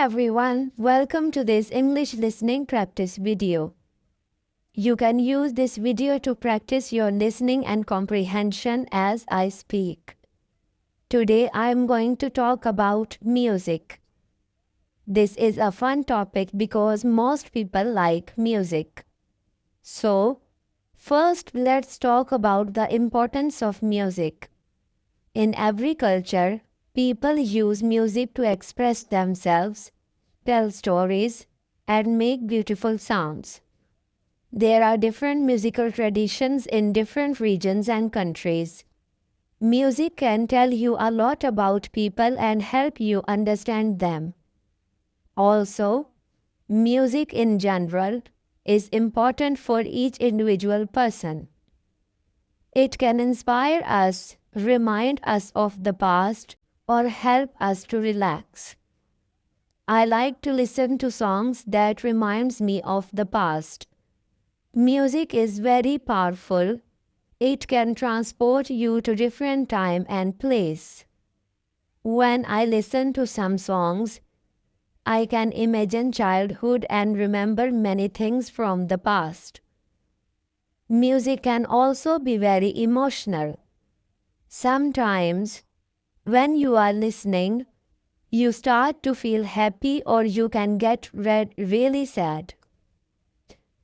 everyone, welcome to this English listening practice video. You can use this video to practice your listening and comprehension as I speak. Today I am going to talk about music. This is a fun topic because most people like music. So, first let's talk about the importance of music. In every culture, people use music to express themselves, tell stories, and make beautiful sounds. There are different musical traditions in different regions and countries. Music can tell you a lot about people and help you understand them. Also, music in general is important for each individual person. It can inspire us, remind us of the past, or help us to relax. I like to listen to songs that reminds me of the past. Music is very powerful. It can transport you to different time and place. When I listen to some songs, I can imagine childhood and remember many things from the past. Music can also be very emotional. Sometimes, when you are listening, you start to feel happy or you can get really sad.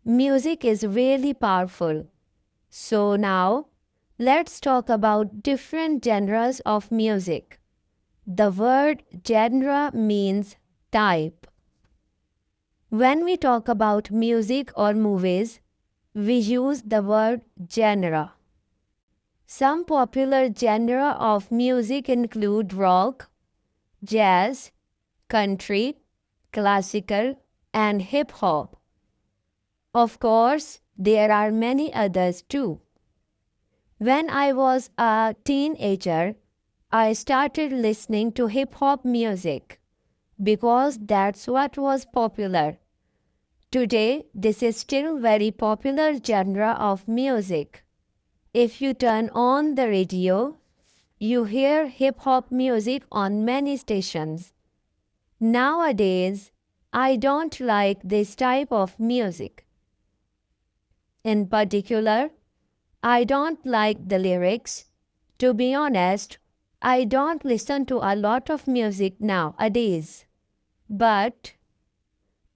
Music is really powerful. So now, let's talk about different genres of music. The word genre means type. When we talk about music or movies, we use the word genre. Some popular genres of music include rock, jazz, country, classical, and hip-hop. Of course, there are many others too. When I was a teenager, I started listening to hip-hop music because that's what was popular. Today, this is still very popular genre of music. If you turn on the radio, you hear hip-hop music on many stations. Nowadays, I don't like this type of music. In particular, I don't like the lyrics. To be honest, I don't listen to a lot of music nowadays. But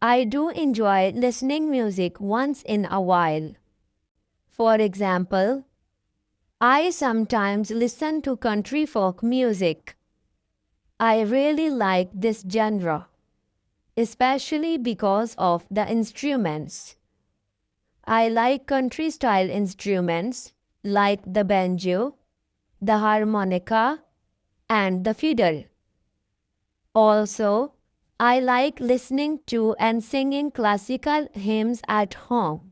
I do enjoy listening music once in a while. For example, I sometimes listen to country folk music. I really like this genre, especially because of the instruments. I like country-style instruments like the banjo, the harmonica, and the fiddle. Also, I like listening to and singing classical hymns at home.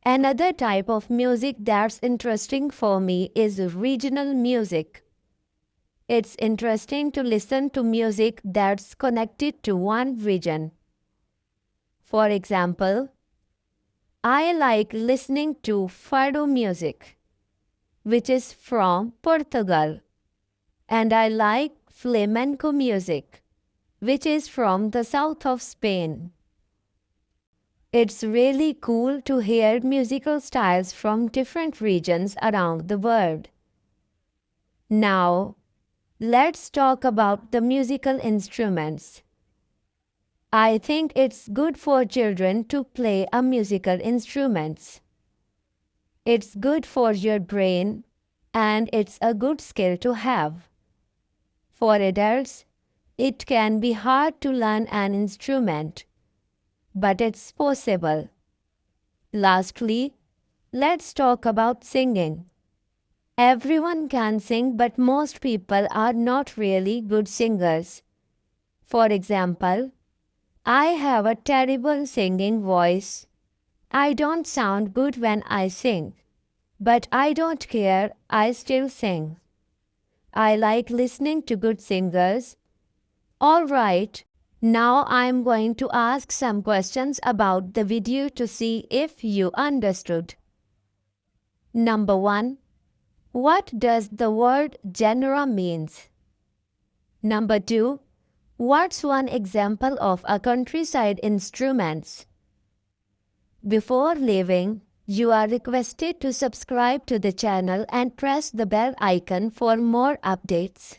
Another type of music that's interesting for me is regional music. It's interesting to listen to music that's connected to one region. For example, I like listening to fado music, which is from Portugal, and I like flamenco music, which is from the south of Spain. It's really cool to hear musical styles from different regions around the world. Now, let's talk about the musical instruments. I think it's good for children to play a musical instruments. It's good for your brain and it's a good skill to have. For adults, it can be hard to learn an instrument, but it's possible. Lastly, let's talk about singing. Everyone can sing, but most people are not really good singers. For example, I have a terrible singing voice. I don't sound good when I sing, but I don't care, I still sing. I like listening to good singers. Alright, now I'm going to ask some questions about the video to see if you understood. Number 1. What does the word genre means? Number 2. What's one example of a countryside instruments? Before leaving, you are requested to subscribe to the channel and press the bell icon for more updates.